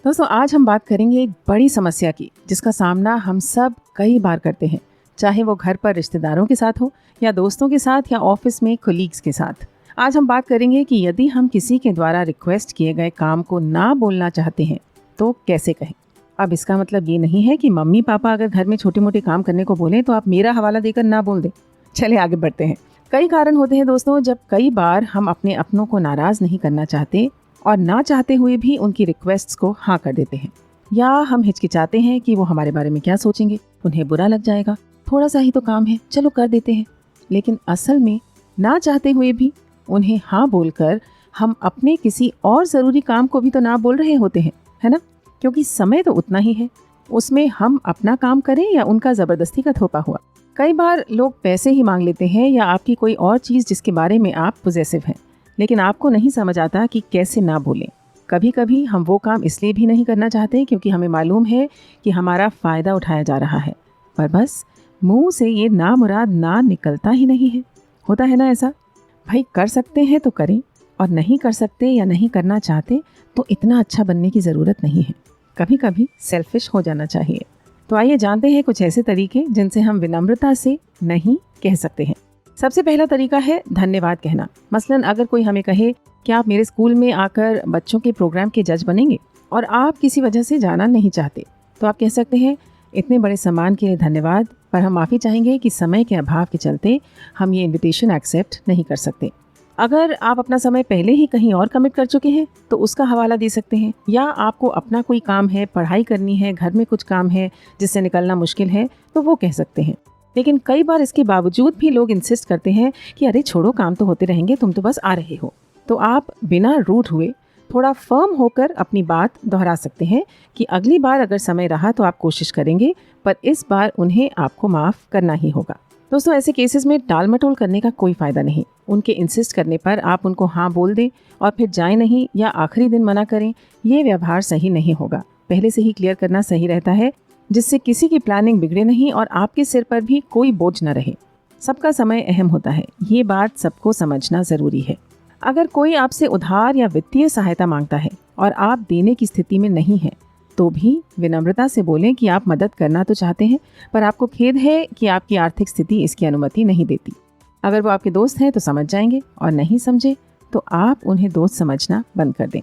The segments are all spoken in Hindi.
दोस्तों आज हम बात करेंगे एक बड़ी समस्या की जिसका सामना हम सब कई बार करते हैं, चाहे वो घर पर रिश्तेदारों के साथ हो या दोस्तों के साथ या ऑफिस में कोलीग्स के साथ। आज हम बात करेंगे कि यदि हम किसी के द्वारा रिक्वेस्ट किए गए काम को ना बोलना चाहते हैं तो कैसे कहें। अब इसका मतलब ये नहीं है कि मम्मी पापा अगर घर में छोटे मोटे काम करने को बोलें तो आप मेरा हवाला देकर ना बोल दें। चले आगे बढ़ते हैं। कई कारण होते हैं दोस्तों, जब कई बार हम अपने अपनों को नाराज़ नहीं करना चाहते और ना चाहते हुए भी उनकी रिक्वेस्ट्स को हाँ कर देते हैं, या हम हिचकिचाते हैं कि वो हमारे बारे में क्या सोचेंगे, उन्हें बुरा लग जाएगा, थोड़ा सा ही तो काम है, चलो कर देते हैं। लेकिन असल में ना चाहते हुए भी उन्हें हाँ बोलकर हम अपने किसी और ज़रूरी काम को भी तो ना बोल रहे होते हैं, है ना? क्योंकि समय तो उतना ही है, उसमें हम अपना काम करें या उनका ज़बरदस्ती का थोपा हुआ। कई बार लोग पैसे ही मांग लेते हैं या आपकी कोई और चीज़ जिसके बारे में आप पॉजेसिव हैं, लेकिन आपको नहीं समझ आता कि कैसे ना बोलें। कभी कभी हम वो काम इसलिए भी नहीं करना चाहते क्योंकि हमें मालूम है कि हमारा फ़ायदा उठाया जा रहा है, पर बस मुंह से ये नामुराद ना निकलता ही नहीं है। होता है ना ऐसा? भाई कर सकते हैं तो करें, और नहीं कर सकते या नहीं करना चाहते तो इतना अच्छा बनने की ज़रूरत नहीं है। कभी कभी सेल्फिश हो जाना चाहिए। तो आइए जानते हैं कुछ ऐसे तरीके जिनसे हम विनम्रता से नहीं कह सकते हैं। सबसे पहला तरीका है धन्यवाद कहना। मसलन अगर कोई हमें कहे कि आप मेरे स्कूल में आकर बच्चों के प्रोग्राम के जज बनेंगे और आप किसी वजह से जाना नहीं चाहते, तो आप कह सकते हैं इतने बड़े सम्मान के लिए धन्यवाद, पर हम माफ़ी चाहेंगे कि समय के अभाव के चलते हम ये इनविटेशन एक्सेप्ट नहीं कर सकते। अगर आप अपना समय पहले ही कहीं और कमिट कर चुके हैं तो उसका हवाला दे सकते हैं, या आपको अपना कोई काम है, पढ़ाई करनी है, घर में कुछ काम है जिससे निकलना मुश्किल है, तो वो कह सकते हैं। लेकिन कई बार इसके बावजूद भी लोग इंसिस्ट करते हैं कि अरे छोड़ो, काम तो होते रहेंगे, तुम तो बस आ रहे हो। तो आप बिना रूठ हुए थोड़ा फर्म होकर अपनी बात दोहरा सकते हैं कि अगली बार अगर समय रहा तो आप कोशिश करेंगे, पर इस बार उन्हें आपको माफ़ करना ही होगा। दोस्तों ऐसे केसेस में टाल मटोल करने का कोई फ़ायदा नहीं। उनके इंसिस्ट करने पर आप उनको हाँ बोल दें और फिर जाए नहीं या आखिरी दिन मना करें, ये व्यवहार सही नहीं होगा। पहले से ही क्लियर करना सही रहता है, जिससे किसी की प्लानिंग बिगड़े नहीं और आपके सिर पर भी कोई बोझ न रहे। सबका समय अहम होता है, ये बात सबको समझना ज़रूरी है। अगर कोई आपसे उधार या वित्तीय सहायता मांगता है और आप देने की स्थिति में नहीं हैं, तो भी विनम्रता से बोलें कि आप मदद करना तो चाहते हैं, पर आपको खेद है कि आपकी आर्थिक स्थिति इसकी अनुमति नहीं देती। अगर वो आपके दोस्त हैं तो समझ जाएंगे, और नहीं समझे तो आप उन्हें दोस्त समझना बंद कर दें।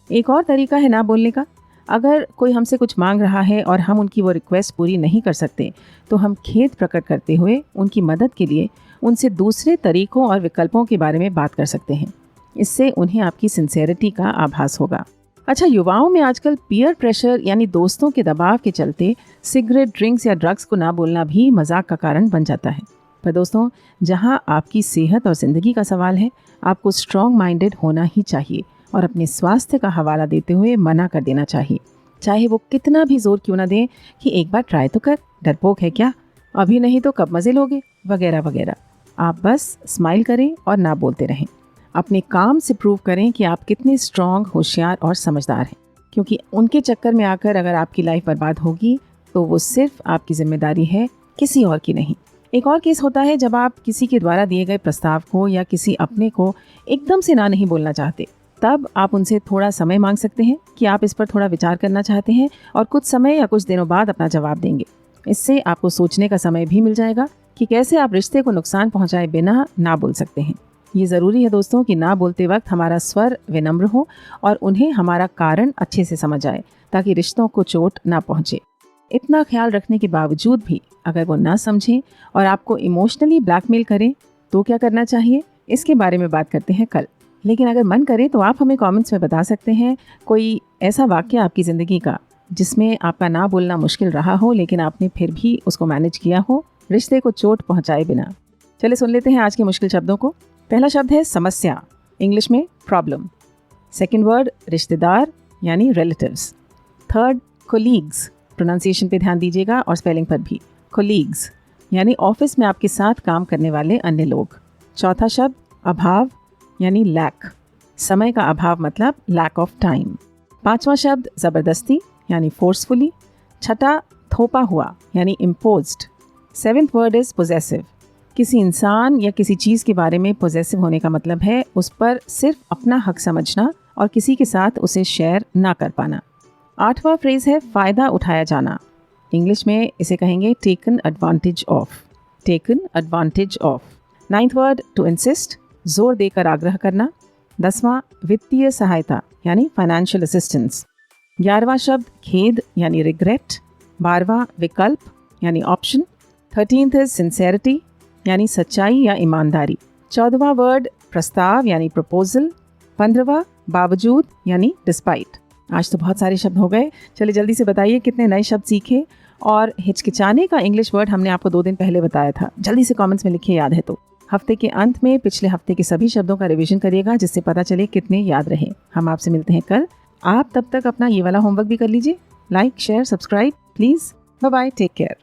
एक और तरीका है ना बोलने का। अगर कोई हमसे कुछ मांग रहा है और हम उनकी वो रिक्वेस्ट पूरी नहीं कर सकते, तो हम खेद प्रकट करते हुए उनकी मदद के लिए उनसे दूसरे तरीकों और विकल्पों के बारे में बात कर सकते हैं। इससे उन्हें आपकी सिंसेरिटी का आभास होगा। अच्छा, युवाओं में आजकल पीयर प्रेशर यानी दोस्तों के दबाव के चलते सिगरेट, ड्रिंक्स या ड्रग्स को ना बोलना भी मजाक का कारण बन जाता है। पर दोस्तों, जहाँ आपकी सेहत और ज़िंदगी का सवाल है, आपको स्ट्रॉन्ग माइंडेड होना ही चाहिए और अपने स्वास्थ्य का हवाला देते हुए मना कर देना चाहिए, चाहे वो कितना भी जोर क्यों ना दें कि एक बार ट्राई तो कर, डरपोक है क्या, अभी नहीं तो कब मज़े लोगे, वगैरह वगैरह। आप बस स्माइल करें और ना बोलते रहें। अपने काम से प्रूव करें कि आप कितने स्ट्रॉन्ग, होशियार और समझदार हैं, क्योंकि उनके चक्कर में आकर अगर आपकी लाइफ बर्बाद होगी तो वो सिर्फ आपकी जिम्मेदारी है, किसी और की नहीं। एक और केस होता है जब आप किसी के द्वारा दिए गए प्रस्ताव को या किसी अपने को एकदम से ना नहीं बोलना चाहते। तब आप उनसे थोड़ा समय मांग सकते हैं कि आप इस पर थोड़ा विचार करना चाहते हैं और कुछ समय या कुछ दिनों बाद अपना जवाब देंगे। इससे आपको सोचने का समय भी मिल जाएगा कि कैसे आप रिश्ते को नुकसान पहुंचाए बिना ना बोल सकते हैं। ये ज़रूरी है दोस्तों कि ना बोलते वक्त हमारा स्वर विनम्र हो और उन्हें हमारा कारण अच्छे से समझ आए, ताकि रिश्तों को चोट ना पहुंचे। इतना ख्याल रखने के बावजूद भी अगर वो ना समझें और आपको इमोशनली ब्लैकमेल करें तो क्या करना चाहिए, इसके बारे में बात करते हैं कल। लेकिन अगर मन करे तो आप हमें कमेंट्स में बता सकते हैं कोई ऐसा वाक्य आपकी ज़िंदगी का जिसमें आपका ना बोलना मुश्किल रहा हो, लेकिन आपने फिर भी उसको मैनेज किया हो, रिश्ते को चोट पहुंचाए बिना। चलिए सुन लेते हैं आज के मुश्किल शब्दों को। पहला शब्द है समस्या, इंग्लिश में प्रॉब्लम। सेकंड वर्ड रिश्तेदार यानी रिलेटिव्स। थर्ड कोलीग्स, प्रोनाउंसिएशन पे ध्यान दीजिएगा और स्पेलिंग पर भी। कोलीग्स यानी ऑफिस में आपके साथ काम करने वाले अन्य लोग। चौथा शब्द अभाव यानी लैक, समय का अभाव मतलब लैक ऑफ टाइम। पांचवा शब्द ज़बरदस्ती यानी फोर्सफुली। छठा थोपा हुआ यानी imposed. Seventh word is possessive. किसी इंसान या किसी चीज़ के बारे में पोजेसिव होने का मतलब है उस पर सिर्फ अपना हक समझना और किसी के साथ उसे शेयर ना कर पाना। 8वां फ्रेज है फ़ायदा उठाया जाना। इंग्लिश में इसे कहेंगे taken advantage of. Taken advantage of. 9th word to insist, जोर देकर आग्रह करना। 10वां वित्तीय सहायता यानी फाइनेंशियल असिस्टेंस। 11वां शब्द खेद यानी रिग्रेट। 12वां विकल्प यानी ऑप्शन। 13th इज सिंसेरिटी यानी सच्चाई या ईमानदारी। 14वां वर्ड प्रस्ताव यानी प्रपोजल। 15वां बावजूद यानी डिस्पाइट। आज तो बहुत सारे शब्द हो गए। चलिए जल्दी से बताइए कितने नए शब्द सीखे। और हिचकिचाने का इंग्लिश वर्ड हमने आपको 2 दिन पहले बताया था, जल्दी से कमेंट्स में लिखिए याद है तो। हफ्ते के अंत में पिछले हफ्ते के सभी शब्दों का रिवीजन करिएगा जिससे पता चले कितने याद रहे। हम आपसे मिलते हैं कल। आप तब तक अपना ये वाला होमवर्क भी कर लीजिए। Like, share, subscribe please. Bye bye, take care.